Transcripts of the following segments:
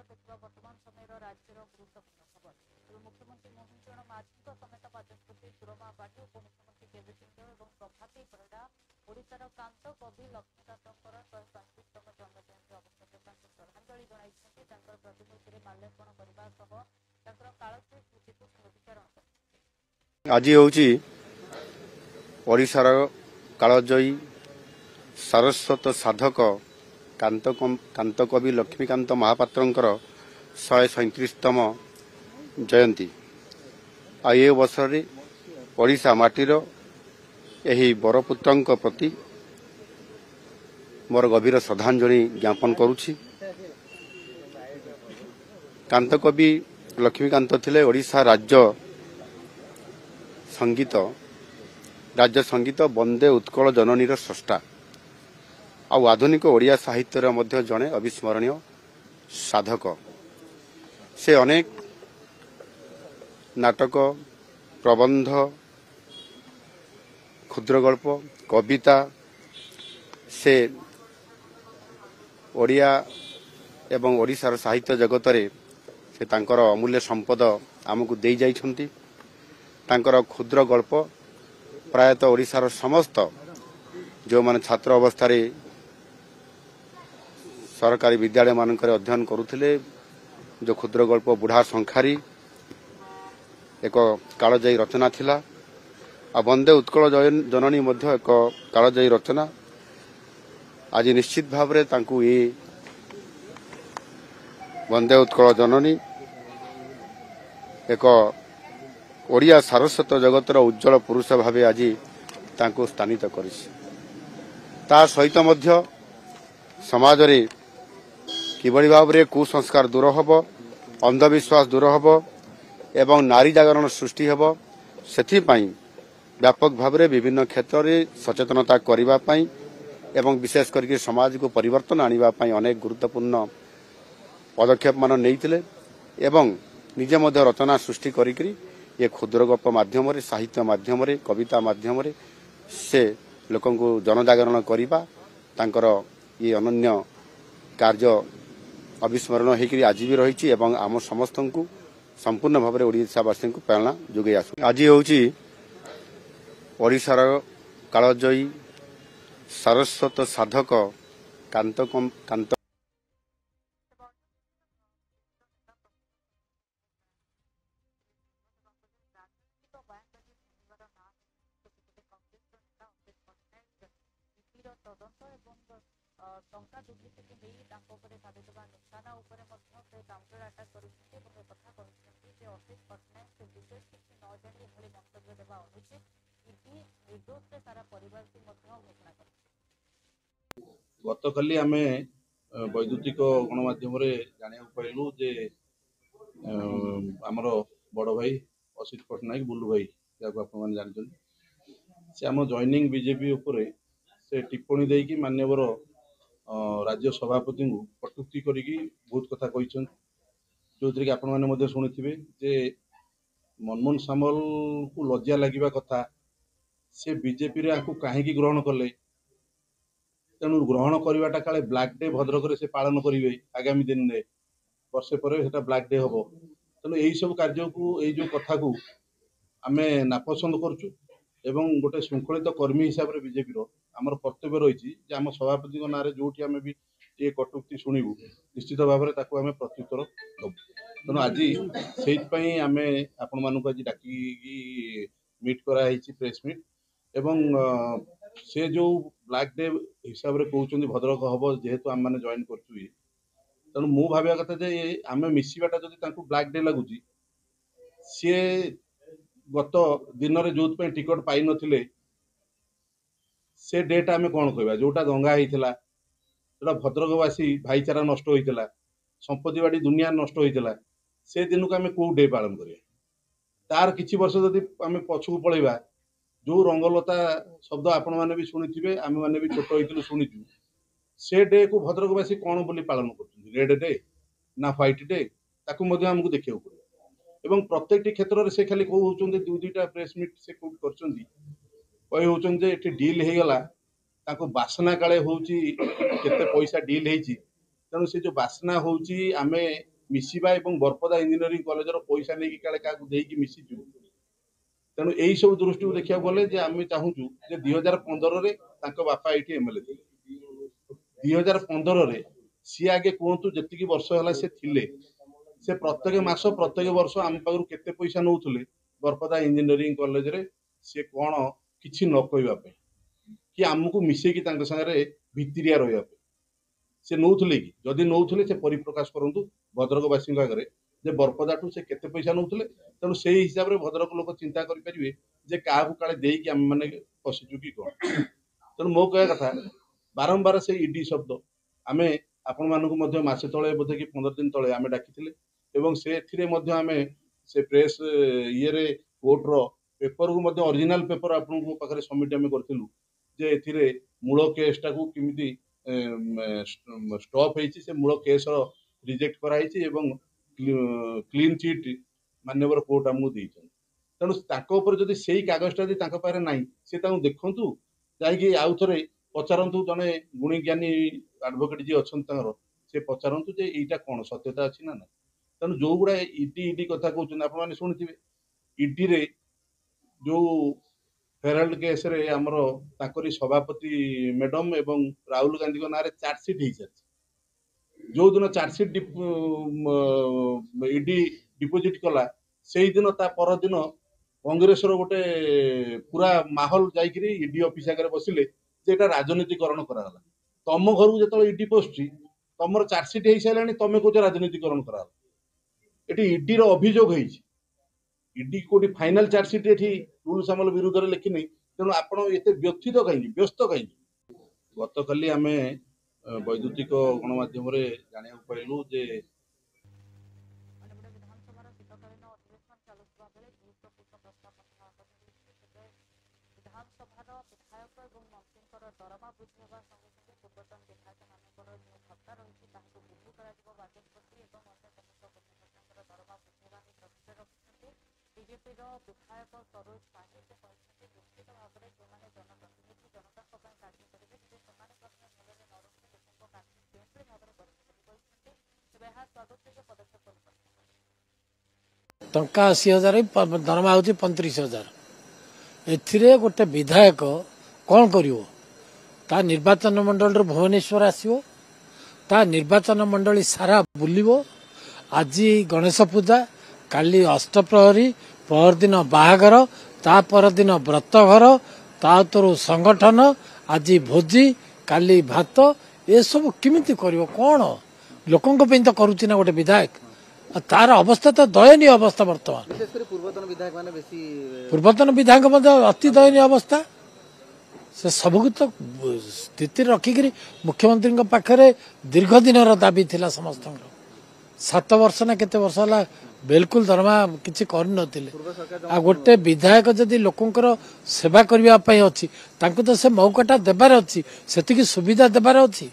देखा वर्तमान समय राज्यर गुरुत्वपूर्ण खबर तेज मुख्यमंत्री मोहन चरण माझी समेत बाचस्पति सुरमा पाठी उपमुख्यमंत्री केबी सिंह और प्रभाती परिड़ा ओडार कांत कवि लक्ष्मीकांत 135तम जन्मजयंती अवसर में श्रद्धांजलि जन प्रतिमूर्ति माल्यार्पण करने कालजयी स्मृति को स्मृतिचारण आज हूँ ओडिशार कालजयी सारस्वत साधक कांत कवि लक्ष्मीकांत महापात्रंकर 137तम जयंती आ ये अवसर में ओडिशा माटीर यही बरपुत्रंक प्रति मोर गभीर श्रद्धांजलि ज्ञापन करुछि। कांत कवि लक्ष्मीकांत थिले ओडिशा राज्य संगीत वंदे उत्कल जननीर स्रष्टा आउ आधुनिक ओडिया साहित्यर मध्य जड़े अविस्मरणीय साधक। से अनेक नाटक प्रबंध क्षुद्रगल्प कविता से ओडिया एवं ओडिशार साहित्य जगत रे से तांकर अमूल्य संपद आमको दे जाइछंती। तांकर क्षुद्र गल्प प्रायतः ओडिशार समस्त जो माने छात्र अवस्था रे सरकारी विद्यालय मानक अध्ययन करुथिले जो क्षुद्र गल्प बुढ़ा संखारी एक कालजयी रचना थिला आ वंदे उत्कल जननी मध्य एक कालजयी रचना। आज निश्चित भाव रे तांकु ये वंदे उत्कल जननी एक ओडिया सारस्वत जगतर उज्जवल पुरुष भावे आज तांकु स्थानित करिछि। ता सहित मध्य समाज रे किभଳି भाବରେ कुसंस्कार दूर हब अंधविश्वास दूर हब एवं नारी जागरण सृष्टि हब सेथिपाई व्यापक भावरे विभिन्न क्षेत्र में सचेतनता करिबा पाई एवं विशेष करके समाज को परिवर्तन आनिबा पाई अनेक गुरुत्वपूर्ण पदक्षेप मान नैथिले एवं निजे मध्य रचना सृष्टि करिकरी ये क्षुद्र गप माध्यम रे साहित्य माध्यम रे कविता माध्यम रे से लोकन को जनजागरण करिबा तांकर ये अनन्य कार्य अविस्मरण होकर आज भी रही एवं आम समस्त को संपूर्ण भाव में ओडिशावासी को प्रेरणा जोगे आस। आज हूँ ओडिशार कालजयी सारस्वत साधक कांत टंका दुर्नीति साधुवा निशाना काउंटर आटाक कर ऑफिस पटनायक से विशेष किसी न जानी एभली मंतव्य देवा अनुचित इति निर्दोष सारा परिवार को घोषणा कर। गतकाली आम वैद्युतिक गणमाध्यम जाना पाइलु जे आमर बड़ भाई असित पटनायक बुलू भाई जहाँ आप जानते से आम जॉइनिंग बीजेपी उपरे से टिप्पणी देकी मान्यवर राज्य सभापति को कटुक्ति करिकी बहुत कथा कही जो थी आपण मैंने शुणिथे जे मनमोहन सामल को लज्जा लगे कथा से बीजेपी रे आपको कहीं ग्रहण कले तेणु ग्रहण करवाटा काले ब्लैक डे भद्रक से पालन करेंगे आगामी दिन में वर्षे पर ब्लैक डे हम तेणु यही सब कार्य को यही जो कथा को आम नापसंद करुँ एवं गोटे श्रृंखलित कर्मी हिसाब से बीजेपी आमर कर्तव्य रही आम सभापति ना जो आम भी ये कटुक्ति शुणु निश्चित भाव में आम प्रत्युत्तर दबू। तेणु आज से आम आपण मानक आज डाकी मीट कराई प्रेस मीट एवं से जो ब्लैक डे हिसाब से कहते भद्रक हम जेहेतु आम मैंने जॉइन कर तेणु मु भाविया कथा जे आम मिसवाटा जब ब्लैक डे लगुच सी गत दिन में जो टिकट पाई नथिले से डेट आम कौन कहवा जोटा दंगा होता जोटा भद्रकवासी भाईचारा नष्ट होता संपत्ति बाड़ी दुनिया नष्ट होता से दिन को आम कौ डे पालन करिया तार किछि वर्ष जदि आम पछकू पलैबा जो रंगलता शब्द आपण मैंने भी शुणिथे आम मैंने भी छोट होइतिलु शुणिचु से डे को भद्रकवासी कौन बोली पालन कर रेड डे ना व्हाइट डे ताकू मध्य आमको देखा पड़े एवं प्रत्येक क्षेत्र में से खाली कहते दुईटा प्रेस मीट से कौट कर डील होगला बासना काले हूँ केते पैसा डील होती तेणु से जो बासना हूँ आम मिसिबा एवं बरपदा इंजीनियरिंग कॉलेजर पैसा नहीं काले क्या देकी मिसिचु तेणु यही सब दृष्टि देखा गले जे आम चाहूँ जे 2015 बापा ये एमएलए थे 2015 सी आगे कहतु जी वर्ष है से प्रत्येक मास प्रत्येक वर्ष आम पाखु केते पैसा नौले बरपदा इंजीनियरिंग कॉलेज रे सी कौन किसी न कहवाई कि आमको मिसेकी सागे भितरिया रहा से नौले कि जदि नौले से परिप्रकाश करूँ भद्रकवासी आगे जे बरपदा से केते पैसा नौले तेणु से हिसाब से भद्रक लोक चिंता करेंगे जे क्या काले देकी आम मैंने पशिचु कि कौन तेणु मो कह कथा बारंबार से ईडी शब्द आम आपण मानक मसे तले बोधे कि 15 दिन तले आम डाकी एवं से से प्रेस ये कोर्टर पेपर को ओरिजिनल पेपर आपन पाखे सबमिट आम करूँ जे एथिरे मूल केसटा को किमिति स्टॉप होइछि से मूल केस रिजेक्ट कराई एवं क्लीन चिट माननीय कोर्ट आमको देइछन तेणु जदि से कागजटा जदि पाखे ना से देखु जाकि आउ थे पचारतु जड़े गुणी ज्ञानी एडवोकेट जी अच्छा से पचारतु जे यहाँ कौन सत्यता अच्छी ना ना तेणु जो गुड़ा इडी कथा कहते आपने शुणुवे इडी रे जो फेराल्ड केस रे आमर ताकरी सभापति मैडम एवं राहुल गांधी ना चार्जसीट हो सारी जो दिन चार्जसीट इडी डिपोजिट कला से दिन ता पर दिन कांग्रेस गोटे पूरा माहौल जाकि इडी ऑफिस आगे बसिले जेटा राजनीतिकरण कराला तम घर को जो इडी पोस्ट तुम चार्जसीट हो सारे तुम कौच राजनीतिकरण कराला ये इडी अभियोग इडी कोटी फाइनाल चार्जसीट ये रूल सामल विरुद्ध में लिखी नहीं तेणु आप व्यथित कहीं व्यस्त कहीं गत काली आम वैद्युतिक गणमाध्यम जाना पाइलु जे ଅନ୍ୟପଟେ ବିଧାନସଭାର ଶୀତକାଳୀନ ଅଧିବେଶନ ଚାଲୁଥିବା ବେଳେ ଗୁରୁତ୍ୱପୂର୍ଣ୍ଣ ପ୍ରସ୍ତାବ ବିଧାନସଭାର ବିଧାୟକ ଏବଂ ମନ୍ତ୍ରୀଙ୍କର ଦରମା ବୃଦ୍ଧି ହେବା ସଙ୍ଗେ ସଙ୍ଗେ ପୂର୍ବତନ ବିଧାୟକମାନଙ୍କର ଯେଉଁ ଭତ୍ତା ରହିଛି ତାହାକୁ ବୃଦ୍ଧି କରାଯିବ ବାଚସ୍ପତି ଏବଂ ଅନ୍ୟ ସମସ୍ତ କର୍ମକର୍ତ୍ତାଙ୍କର ଦରମା ବୃଦ୍ଧି ହେବା ନେଇ ପ୍ରସ୍ତାବ ରଖିଛନ୍ତି ବିଜେପିର ବିଧାୟକ ସରୋଜ ପାଣ୍ଡେ ସେ କହିଛନ୍ତି ନିଶ୍ଚିତ ଭାବରେ ଯେଉଁମାନେ ଜନପ୍ରତିନିଧି ଜନତାଙ୍କ ପାଇଁ କାର୍ଯ୍ୟ କରିବେ ତେବେ ସେମାନେ ମଧ୍ୟ ଭଲରେ ନ ରଖି ଲୋକଙ୍କ କାର୍ଯ୍ୟ କେଉଁଭଳି ଭାବରେ କରିବେ ବୋଲି କହିଛନ୍ତି ତେବେ ଏହା ସ୍ୱାଗତଯୋଗ୍ୟ ପଦକ୍ଷେପ टंका 80,000 दरमा हूँ 35,000 एथिरे गोटे विधायक कौन करिवो ता निर्वाचन मंडल भुवनेश्वर आसिवो ता निर्वाचन मंडली सारा बुलिवो आज गणेश पूजा काली अष्टप्रहरी परदिन बाहागर ता परदिन व्रतघर ता तोर संगठन आज भोजी काली भात ए सब किमिति करिवो कौन लोकंक पे तो करूची ना गोटे विधायक तार अवस्था तो दयनीय अवस्था बर्तमान पूर्वतन विधायक अति दयनीय अवस्था से सबको तो स्थिति रखिक मुख्यमंत्री पाखे दीर्घ दिन दाबी थिला समस्त 7 वर्ष ना केते वर्ष है बिल्कुल दरमा किसी कर गोटे विधायक जदि लोकंकर सेवा करने अच्छी तो से मौकाटा देवार अच्छी से सुविधा देवार अच्छी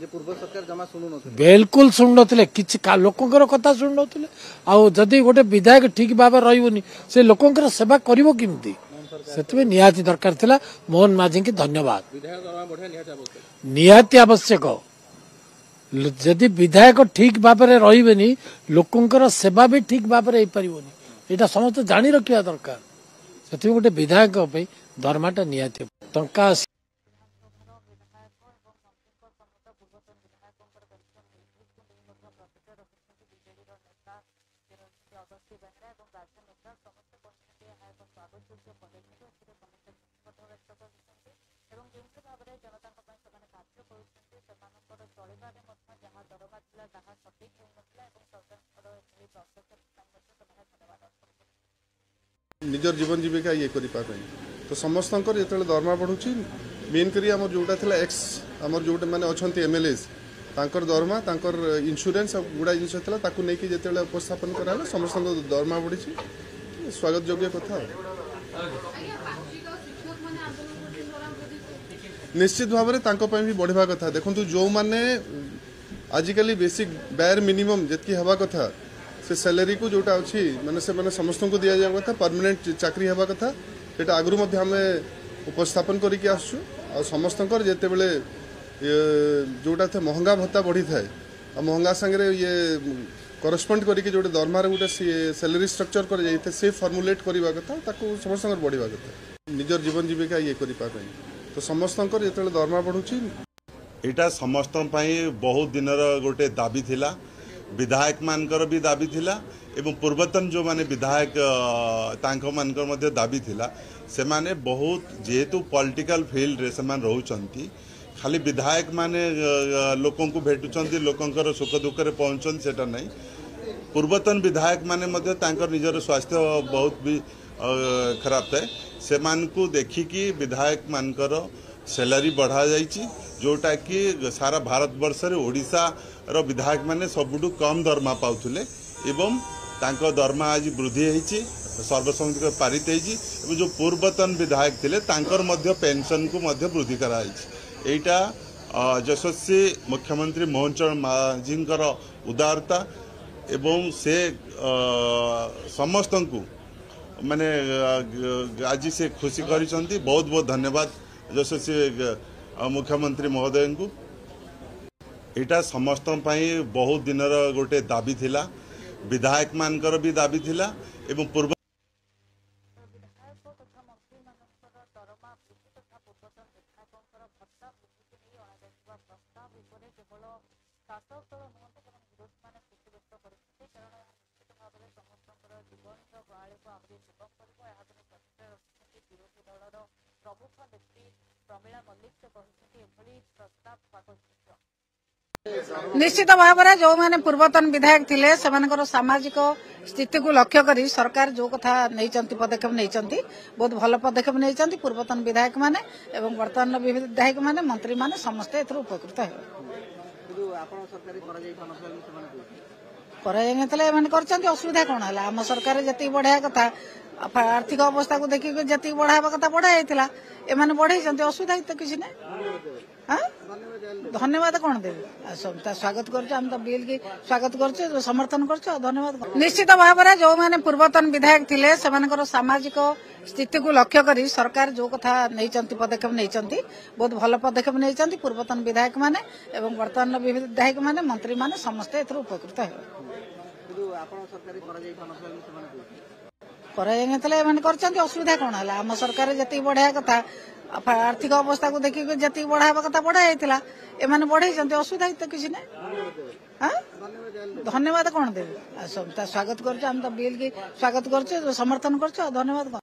पूर्व सरकार जमा शुणु बिल्कुल शुणु नथिले किछि लोकंकर कथा शुणु नथिले आ जदि गोटे विधायक ठीक भाव रहिबोनी से लोकंकर सेवा करिवो किमती सेतबे निहाती दरकार थिला मोहन माझी की धन्यवाद निहाती आवश्यक जदि विधायक ठीक भाव में रहिबेनी लोकंकर सेवा भी ठीक भाव में पारिबोनी एटा समस्त जानी रखिया दरकार सेतबे गोटे विधायक पे दरमाटा निहाती टंका निजर जीवन जीविका ये करि पाबे तो समस्त जो दरमा बढ़ुची मेन करी आम जोटा थिला एक्स आम जोटा माने अछंती एमएलएस तांकर दरमा तांकर इंश्योरेंस गुड़ा जिन ताकू नहीं कि उपस्थापन कराला समस्त दरमा बढ़ी स्वागत योग्य कथा निश्चित भाव में भी बढ़वा कथा देखु जो मैंने आजिकल बेसिक बायर मिनिमम जितकी हवा कथा से सैलरी को जोटा अच्छी माने से माने समस्त को दिया जाए कथा परमानेंट चाकरी हवा कथा सेटा आगु आम उपस्थापन करके आसु समस्त जिते बड़े जोटा थे महंगा भत्ता बढ़ी थाए महंगा संगे ये करस्पॉन्ड करके जो दरमार गोटे सैलरी स्ट्रक्चर कर जाइए से फॉर्मुलेट करवा कथा समस्त बढ़िया कथा निजर जीवन जीविका ये करने तो समस्त जो दरमा बढ़ुची यहाँ समस्त बहुत दिन गोटे दाबी थिला विधायक मानकर भी दाबी थिला एवं पूर्वतन जो माने विधायक तांको मानकर मध्य दाबी थिला से माने बहुत जेहेतु पॉलिटिकल फील्ड रे से मान रहउचंती खाली विधायक माने लोकों को भेटुचंती लोकंकर सुख दुख रे पहुंचन सेटा नहीं पूर्वतन विधायक माने मध्य तांकर निजर स्वास्थ्य बहुत भी खराब थाए से मान को देखिकी विधायक मानकर सैलरी बढ़ा जाइछि जोटा कि सारा भारत वर्ष रे ओडिशा रो विधायक माने सबुठु कम दरमा पाउथुले एवं तांको दरमा आज वृद्धि होइछि सर्वसम्मति पारित होइछि एवं जो पूर्वतन विधायक थिले तांकर मध्य पेंशन को मध्य वृद्धि कराइछि एटा यशस्वी मुख्यमंत्री मोहन चरण मांझींकर उदारता एवं से समस्त को माने आज से खुशी करिसंती बहुत बहुत धन्यवाद यशस्वी मुख्यमंत्री महोदय को यहाँ समस्त बहुत दिन गोटे दाबी थिला विधायक मानकर भी दाबी थिला एवं पूर्व विधायक तथा मंत्री दरमा वृद्धि तथा पूर्वतन विधायकों भत्ता वृद्धि नहीं अणाଯାଇଥିବା प्रस्ताव उपरे केवल शासक दल नुहति विरोधी मैंने खुशी व्यक्त करते कारण निश्चित भाव में समस्त जीवन प्रणाली को आगे सुगम कर चर्चा रखिंट विरोधी दलर प्रमुख नेत्री प्रमीला मल्लिक से कहते एभली प्रस्ताव स्वागत निश्चित भाव में जो मैंने पूर्वतन विधायक थिले सेमानकर सामाजिक स्थिति को लक्ष्य करी सरकार जो कथा नहीं पदक्षेप नहीं बहुत भल पदक्षेप नहीं पूर्वतन विधायक माने एवं वर्तमान विधायक माने मंत्री माने समस्ते एथुर उपकृत कर असुविधा कौन है आम सरकार जी बढ़िया कथा आर्थिक अवस्था को देखिए जी बढ़ावा कथा बढ़ाई एम बढ़े असुविधा तो किसी ना धन्यवाद कौन देवी स्वागत कर बिल की स्वागत कर समर्थन कर धन्यवाद निश्चित भाव में जो मैंने पूर्वतन विधायक थिले सेमानकर सामाजिक स्थिति को लक्ष्य करी सरकार जो कथा नहीं पदक्षेप नहीं बहुत भल पदक्षेप नहीं पूर्वतन विधायक माने एवं वर्तमान विधायक माने मंत्री माने समस्ते एथुर उपकृत कर असुविधा कौन है आम सरकार जी बढ़िया कथा आर्थिक अवस्था को देखिए जी बढ़ावा कथा बढ़ाई एम बढ़े असुविधा तो किसी ना धन्यवाद कौन देवी स्वागत कर बिल की स्वागत कर समर्थन कर धन्यवाद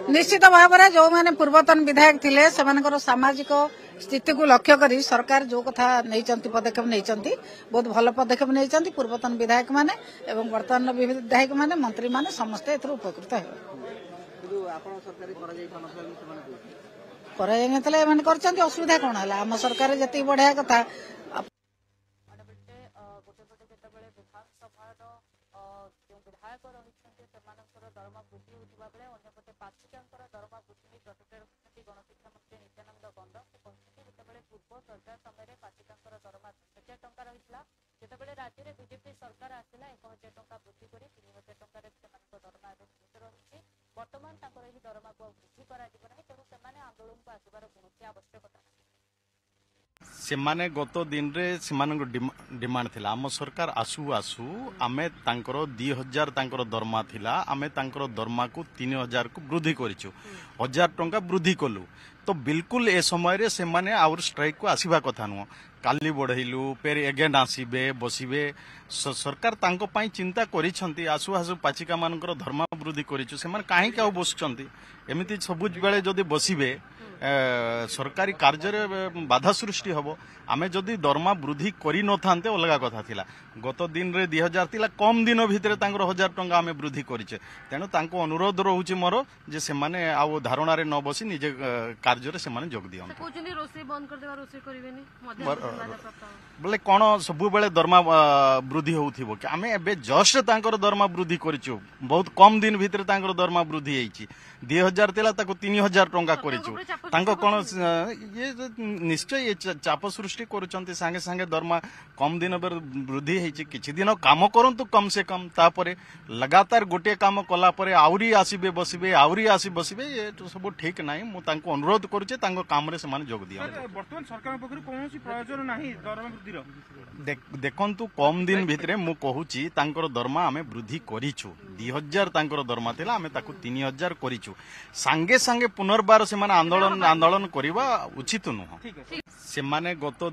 निश्चित भाव में जो मैंने पूर्वतन विधायक थिले सेमानकर सामाजिक स्थिति को लक्ष्य करी सरकार जो कथा नहीं पदक्षेप नहीं बहुत भल पदक्षेप नहीं पूर्वतन विधायक माने एवं वर्तमान विधायक माने मंत्री माने समस्ते एथुर उपकृत कर असुविधा कौन है आम सरकार जी बढ़िया कथा गोटे पटे जितेबाला विधानसभा जो विधायक रही दरमा वृद्धि होता बेले अंपटे पाचिकांकर दरमा वृद्धि प्रतिक्रिया रखिंट गणशिक्षा मंत्री नित्यानंद गंड से कहते जितेबाला पूर्व सरकार समय पाचिकांकर दरमा 1000 टंका रही जितेबाला राज्य में बीजेपी सरकार आसला 1000 टंका वृद्धि कर 3000 टंका दरमा रही बर्तमान दरमा को वृद्धि कर तेणु से आंदोलन को आसबार कौन आवश्यकता सेमाने गत दिन रे सेमानक डिमांड थिला आम सरकार आसु आसु आमे तांकर 2000 तांकर दरमा थिला आमे तांकर दरमा को 3000 को वृद्धि करिछु 1000 टंका वृद्धि कलु तो बिल्कुल ए समय रे सेमाने आउर स्ट्राइक को आसीबा कथा नुह काली बढ़ेलु फेर एगेन आसीबे बसिबे सरकार तांको पई चिंता करिसंती आसु आसु पाचिका मानकर धर्मा वृद्धि करिछु सेमान काहे का बसुचंती एमिति सबुज बेले जदी बसिबे सरकारी कार्य बाधा सृष्टि हम आमे जदि दरमा वृद्धि करी न थांते अलगा कथा थिला गत दिन रे 2000 थिला कम दिन भितर तांकर 1000 टंका आमे वृद्धि करिचे तेणु तांको अनुरोध रहउची मोर जे सेमाने आउ धारणा रे न बसी निजे कार्य रे सेमाने जोग दियन कोचनी रोसे बंद कर देबा रोसे करिवेनी मध्य बोले कोन सब बेले दरमा वृद्धि होउथिबो कि आमे एबे जस्ट तांकर दरमा वृद्धि करिछु बहुत कम दिन भितर तांकर दरमा वृद्धि हेइची 2000 थिला ताको 3000 टंका करिछु तांको कौन ये निश्चय ये चाप सृष्टि करुछंती सांगे सांगे दरमा कम दिन पर वृद्धि हेछि किछि दिन काम करंतु कम से कम तापरे लगातार गोटे काम कला परे आउरी आसीबे बसिबे आउरी आसी बसिबे ये तो सब ठीक नाही मु तांको अनुरोध करूचे तांको काम रे समान जोग दिया वर्तमान सरकार पखरु कोनोसी प्रयोजन नाही दरमा वृद्धिर देखंतु कम दिन भितरे मु कहूची तांकर दरमा आमे वृद्धि करिछु 2000 तांकर दरमा थिला आमे ताकू 3000 करिछु सांगे सांगे पुनर्बार से माने आंदोलन करवा उचित नुह से माने गत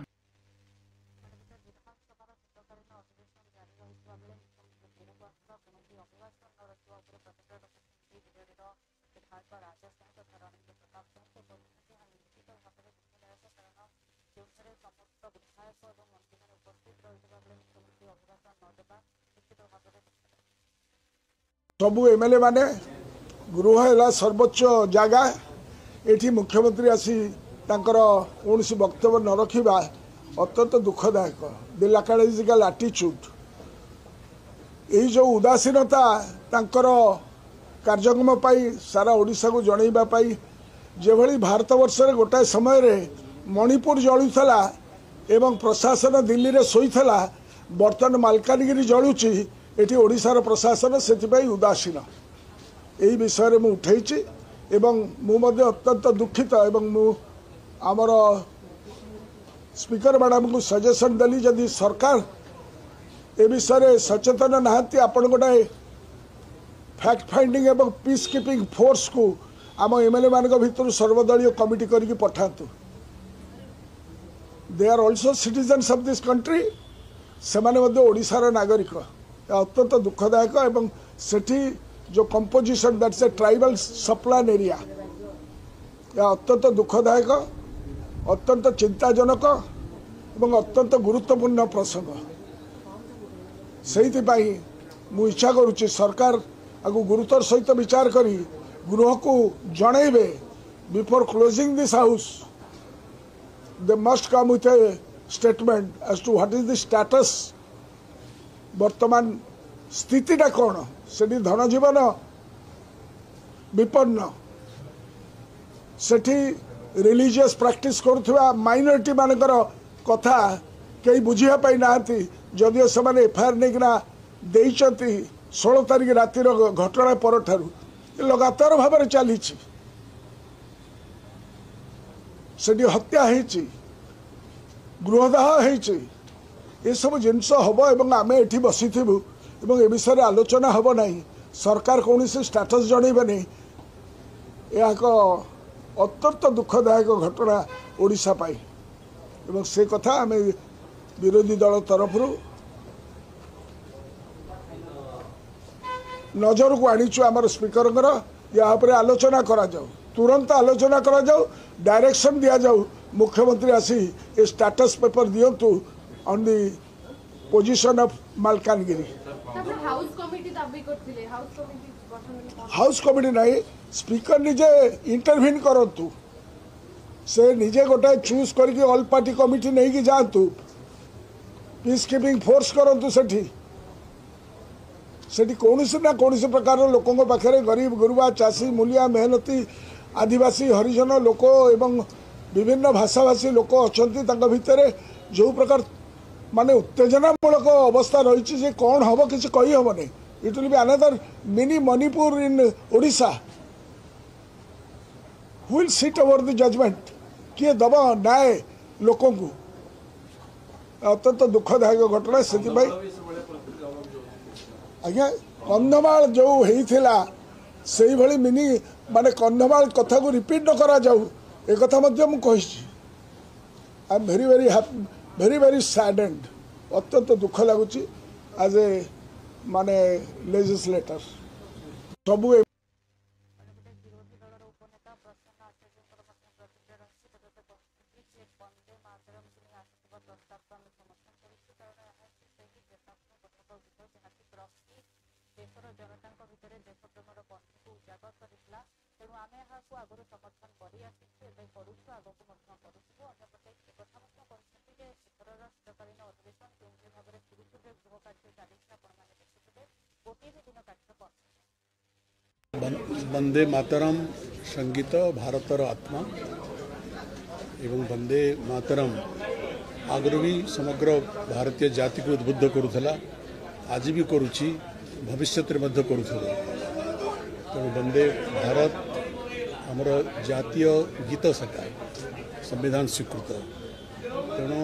सबू एमएलए माने गृह है सर्वोच्च जगह एठी मुख्यमंत्री आसी तांकर कौन वक्तव्य न रखा अत्यंत दुखदायक द लाकाडाइजिकल एटीट्यूड यही जो उदासीनता तांकर कार्यक्रम पाई सारा ओडिशा को जनइबा पाई जेभली भारत वर्ष रे गोटाए समय रे मणिपुर जलुला एवं प्रशासन दिल्ली रे सोईथला बर्तमान मालकानगिरी जलुची एठी ओडिशार प्रशासन से उदासीन यही विषय में मुझे उठेची एवं मु अत्यंत दुखित एवं मु आमर स्पीकर मैडम को सजेशन देली जदि सरकार ए विषय सचेतन नहांती आपण गोटे फैक्ट फाइंडिंग एवं पीस कीपिंग फोर्स को आम एमएलए मान भर सर्वदलीय कमिटी करके पठातु दे आर also citizens of this country से ओडिशार नागरिक अत्यंत दुखदायक एवं सेठी जो composition that's a tribal sub plan area यह अत्यंत दुखदायक अत्यंत चिंताजनक एवं अत्यंत गुरुत्वपूर्ण प्रसंग से मु इच्छा करुच्ची सरकार आगु गुरुतर सहित विचार करी गृह को जनइबे before closing this house they must come with a statement as to what is the status वर्तमान स्थितिटा कौन से धन जीवन विपन्न सेठी रिलीजियस प्रैक्टिस करुवा माइनॉरिटी मानकर कथा कई बुझाई ना जदिओ से एफआईआर नहीं 16 तारीख रातिर घटना पर लगातार भाव में चली हत्या गृहदाह ये सब जिनस हम एवं आम ये बसी एवं ए विषय आलोचना हम ना सरकार कौन स्टेटस जनइबे यह एक अत्यंत दुखदायक घटना ओडिशा पाई एवं से कथा आम विरोधी दल तरफ नजर को आनीचु आमर स्पीकर या आलोचना करा जाऊ तुरंत आलोचना करा जाऊ डायरेक्शन दिया जाऊ मुख्यमंत्री आसी ए स्टेटस पेपर दियंतु on the position of Malkangiri house committee नहीं स्पीकर निजे इंटरव्यून करतु से निजे गोटे चूज करके ऑल पार्टी कमिटी नहीं कि जातु पीस कीपिंग फोर्स करतु सेठी कौन ना कौन प्रकार लोकों पाखे गरीब गुरुबा चाषी मूलिया मेहनती आदिवासी हरिजन लोक एवं विभिन्न भाषाभाषी लोक अच्छा भितर जो प्रकार माने उत्तेजनामूलक अवस्था रही कौन हम किसी कही हम नहीं it will be another mini Manipur in Odisha who will sit over the judgement किए दब न्याय लोक अत्यंत दुखदायक घटना से आज्ञा कंधमाल जो होता से भली मिनी माने कंधमाल कथा को रिपीट न करा जाऊ एक कथा मध्य मु कही I am very very happy very very saddened अत्यंत दुख लगुच एज ए माने लेजिस्लेटर सबू देशर जनता भितर देशप्रेमर बंधु को उजागर करता तेणु आम यहाँ आगुरी समर्थन करूँ आगक करूँ अंपटे एक कथा शिखर शीतकालीन अधिवेशन जो भाव में सुरुखुरे गृह कार्य चली देखिए गोटे भी दिन कार्य वंदे मातरम संगीत भारतर आत्मा एवं वंदे मातरम आगु भी समग्र भारतीय जाति को उद्बुद्ध करुला आज भी करुच्ची भविष्य करुला तेणु वंदे भारत आमर जातीय गीत सका संविधान स्वीकृत तेणु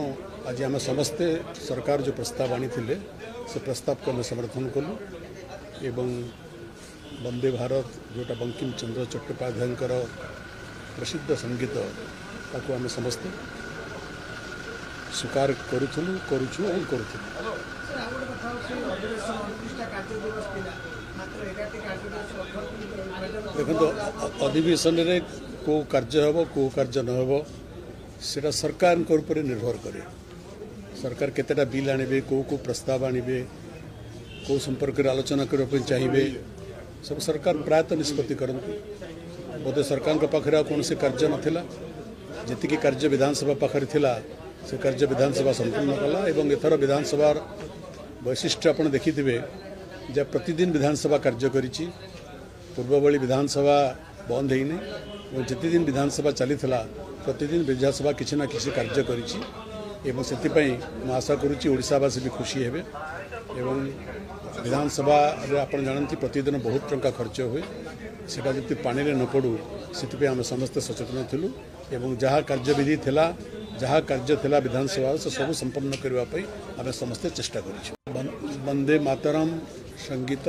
आज आम समस्ते सरकार जो प्रस्ताव आनी से प्रस्ताव को आम समर्थन कलु एवं वंदे भारत जोटा बंकिम चंद्र चट्टोपाध्याय प्रसिद्ध संगीत ताको आम समस्ते स्वीकार करुचु और करुचु देखो अधिवेशन में को कार्य हम को कार्य न हम सेटा सरकार ऊपर निर्भर करे सरकार केतेटा बिल आनिबे को प्रस्ताव आनिबे को संपर्क आलोचना करने चाहिए सब सरकार प्रायतः निष्पत्ति करती बोधे सरकार पाखे कौन से कार्य नाला जी कार्य विधानसभा पाखे थिला से कार्य विधानसभा संपूर्ण कला एवं एथर विधानसभा वैशिष्ट्य आप देखिथे जब प्रतिदिन विधानसभा कार्य करिछि पूर्वभली विधानसभा बंद होनी और जिते दिन विधानसभा चली प्रतिदिन विधानसभा किसी ना किसी कार्य करिछि एवं सेतिपई मैं आशा करुच्ची ओडिशावासी भी खुशी हेबे एवं विधानसभा आप जानती प्रतिदिन बहुत टंका खर्च हुए सेटा जब पानी रे न पड़ू से आम समस्ते सचेतन थिलु एवं जहाँ कार्यविधि थिला जहाँ कार्य थिला विधानसभा से सब संपन्न करने आम समस्ते चेष्टा करूँ वंदे मातरम संगीत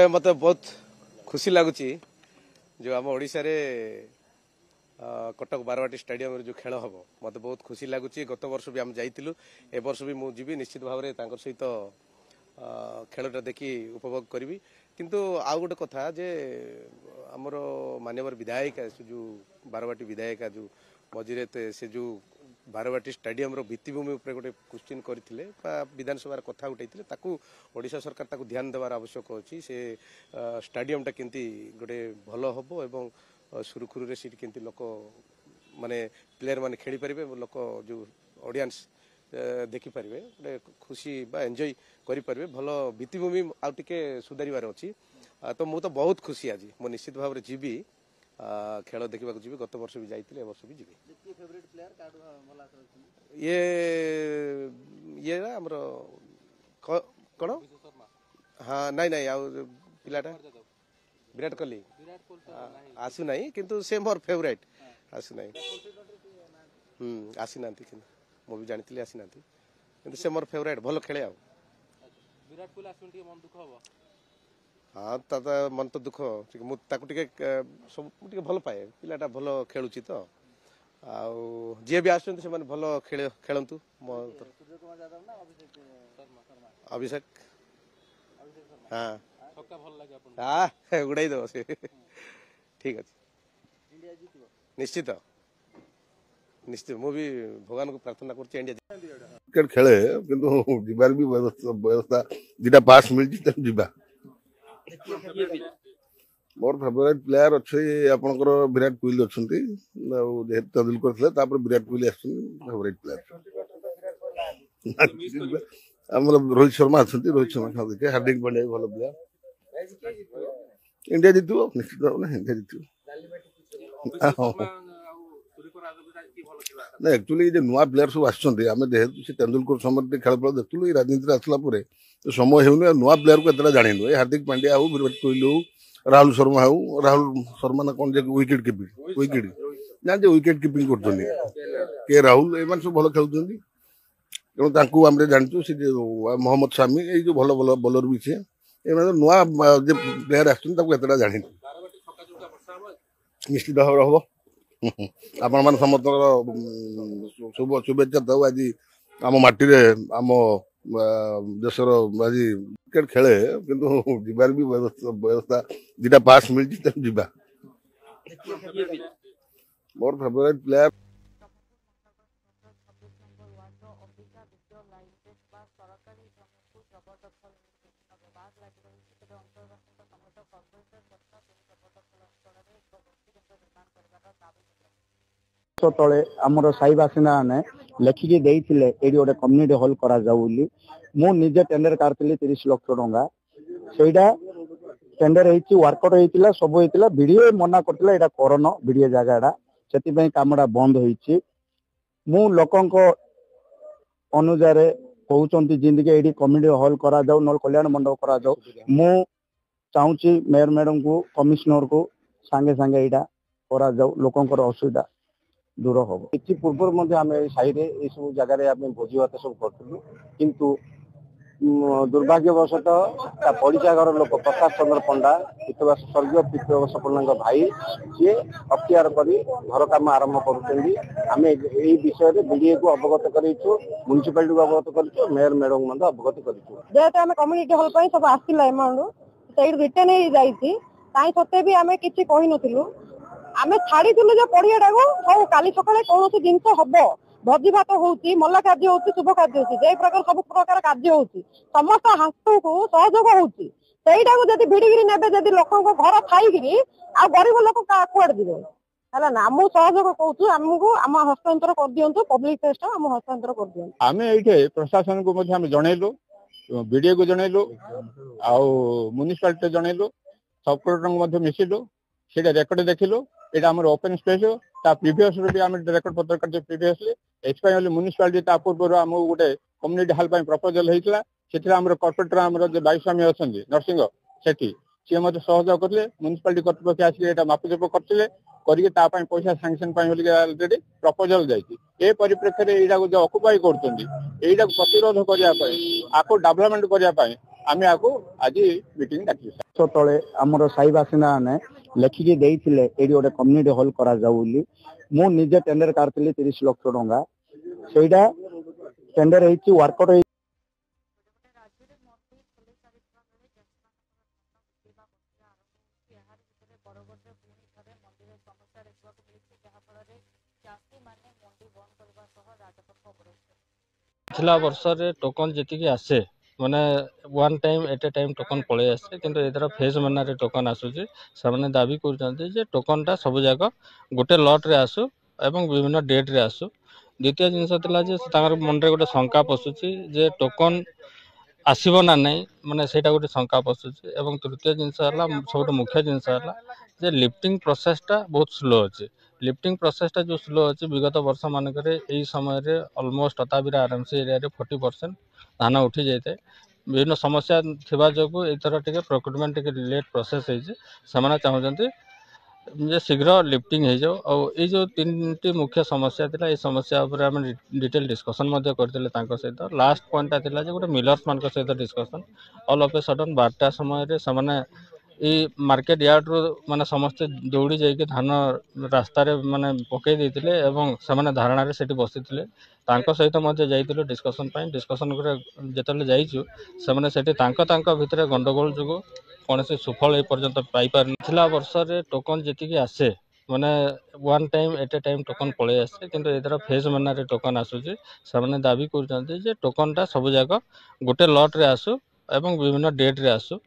मत बहुत खुशी लगुच जो आम ओडिशा रे कटक बारवाटी स्टेडियम जो खेल हम मत बहुत खुशी लगुच गत वर्ष भी आम जाइलु ए वर्ष भी मुझे निश्चित भाव में सहित खेलटा देखी उपभोग करी किंतु आउ गोटे कथा जे आमर माननीय विधायिका जो बारवाटी विधायिका जो मझे से जो बारवाटी स्टेडियम भित्तिभूमि उपर गोटे क्वेश्चन करते विधानसभा कथा उठाई ओडिशा सरकार ताकू ध्यान देवार आवश्यक अच्छी से स्टेडियमटा केमती गोटे भल हम एवं सुरुखुरु सीट केमती लोक माने प्लेयर माने खेली पारे लोक जो ऑडियंस देखिपारे गोटे खुशी बा एंजॉय करें भल भित्तिभूमि आउ टिके सुधारिबार अच्छी तो मुझे तो बहुत खुशी आज मु निश्चित भाव में जीवी खेल देखा जी गत वर्ष भी जाइए वर्ष भी जी ये आमर कौन हाँ नाई नाई पिलाटा विराट कोहली आसु ना किंतु से मोर फेवरेट आसु ना आसी ना मुझे जानी आसी ना कि से मोर फेवरेट भल खेले विराट कोहली मन दुख हम हाँ ताता मन तो दुख मुझे सब भल पाए पिलाटा भल खेलुची तो जी भी आस भल खेलतु अभिषेक हाँ हाँ उड़ाई दब से ठीक अच्छे निश्चित निश्चित मु भी भगवान को प्रार्थना कर क्रिकेट खेले किंतु जीवार भी व्यवस्था दुटा पास मिली मोर फेवरेट प्लेयर अच्छे आपनकर विराट कोहली अच्छा जेहेतु तेंदुलकर थे विराट कोहली फेवरेट प्लेयर रोहित शर्मा अच्छा रोहित शर्मा देखे हार्दिक पांड्या भल प्लेयर इंडिया जीतु निश्चित भाव ना इंडिया जीतु ना एक्चुअली जो नुआ प्लेयर सब आम जेहेतु से तेंदुलकर समय खेल पड़ा देखुलु राजनीति आसला समय होनी नुआ प्लेयर को एतटा जाणु हार्दिक पांड्या हो विराट कोहली हो राहुल शर्मा हो राहुल शर्मा ना कौन विकेट कीपिंग विकेट जान विकेट कीपिंग कर राहुल एम सब भल खेलुं तेणु आम जानचु से मोहम्मद शामी ये जो भल भल बॉलर भी सी नुआ प्लेयर आसता जानी निश्चित भाव हम आपण मान समस्त शुभेच्छा दो आज आम माटी आम देशर आज क्रिकेट खेले किंतु जीवार भी व्यवस्था दुटा पास मिली जीवा मोर फेवरेट प्लेयर निर्माण तले आमर साई बासिंदा ने लेखिकी देइथिले एडी गोटे कम्युनिटी हॉल करा जाऊ बोली मु निजे टेंडर करथिली 30 लाख टका सेटा टेंडर हेछि वर्कआउट हेतिला सब हेतिला वीडियो मना करथिला एटा करन वीडियो जगाडा सेति पई कामडा बंद होइछि मु लोकंको अनुसार कहउचंती जिंदगी एडी कम्युनिटी हॉल करा जाऊ नल कल्याण मंडप करा जाऊ मु चाहूची मेयर मैडम को कमिश्नर को सांगे सांगे एटा करा जाऊ लोकंकर असुविधा दूर हम कि पूर्व आम साई ये सब जगह भोजी भात सब करूँ किंतु दुर्भाग्यवशतः पड़िशा घर लोक प्रकाश चंद्र पंडा स्वर्गीय पितृ पण्डा भाई सी अख्तियार कर घर काम आरंभ करें विषय में बीडीए को अवगत करूँ म्युनिसिपालिटी को अवगत करूँ मेयर मैडम अवगत करूँ जेहेतु आम कम्युनिटी हॉल सब आसला एमाउंट से रिटर्न हो जाती सत्ते भी आम किसी कही नु आम छाड़ी जो पड़ियाटा को सब काली सकाଳେ कौन जिनस हम भोजी भात होती मल्ला कार्य होती शुभ कार्य होती जे प्रकार सब प्रकार कार्य होती समस्त हाथ को सहयोग होती सेटा को जब भिड़िकी ने जब लोक घर खाई आ गरीब लोक कुआड़े दिवे है ना आम सहयोग कहूँ आमको आम हस्तांतर कर दिंतु पब्लिक टेस्ट आम हस्तांतर कर दिंतु आम ये प्रशासन को जनइलु बीडीए को जनइलु म्युनिसिपालिटी जनइलु सब कलेक्टर मिसिलु से रेकर्ड देखिलु ये आम ओपन स्पेस प्रिवियस रेकर्ड पत्र कर प्रिवियसली एथपाई म्युनिसिपालिटी पूर्व आम गोटे कम्युनिटी हॉल प्रपोजल होता से कॉर्पोरेटर आम जो बाईस्वामी अच्छा नरसिंह सेठी सी मत सहयोग करते म्युनिसिपालिटी कर्तृपक्ष आसिक मापजोप करते करके पैसा सांगसन अलरेडी प्रपोजल जाए परिप्रेक्षी यहाँ जो अकुपाई कर प्रतिरोध करने आपको डेवलपमेंट करने आम आपको आज मीटिंग डाक तले आमर साई बासिंदा ने लेखिकी देइथिले एडी गोटे कम्युनिटी हॉल करा जाऊ बोली मु निजे टेंडर करथिली 30 लाख टका सेटा टेंडर हेछि वर्कआउट पिछला वर्ष टोकन जी आसे माने one time at a time token पलि आसे किंतु एथर फेज मानरे टोकन आसुची से दाबी कर टोकनटा सब जाक गोटे लट रे आसु एवं विभिन्न डेट रे आसु द्वितीय जिनस मन गोटे शंका पशुची जे टोकन आसब ना नहीं माने सेटा गोटे शंका पशुची एवं तृतीय जिनस सब मुख्य जिनस जे लिफ्टिंग प्रोसेसटा बहुत स्लो अच्छे लिफ्टिंग प्रोसेसटा जो स्लो अच्छे विगत वर्ष मानक समय ऑलमोस्ट अताबीर आरएमसी एरिया 40% धान उठी जाए विभिन्न समस्या थिबा जोगु एथर टिके प्रोक्यूरमेंट टिके लेट प्रोसेस से चाहते जे शीघ्र लिफ्टिंग हो जाओ और ये जो तीन मुख्य समस्या थिला ये समस्या उपर हम डिटेल डिस्कशन करते सहित लास्ट पॉइंटा थिला जे गोटे मिलर्स मान सहित discussion all of a sudden 12टा समय से मार्केट यार्ड रू माने समस्ते दौड़ी जाइए धान रास्तार माने पकई देते एवं से धारणा से बसी सहित जाइलु डिस्कसन डिस्कसन जिते जाइचु से भितर गंडगोल जो कौन सुफल ए पर्यंत पाई पिछला वर्ष टोकन जी आसे माने one time at a time token पलि आसे किंतु एथर फेज मानरे टोकन आसुची से दाबी कर टोकनटा सब जाक गोटे लट रे आसु एवं विभिन्न डेट रे आसु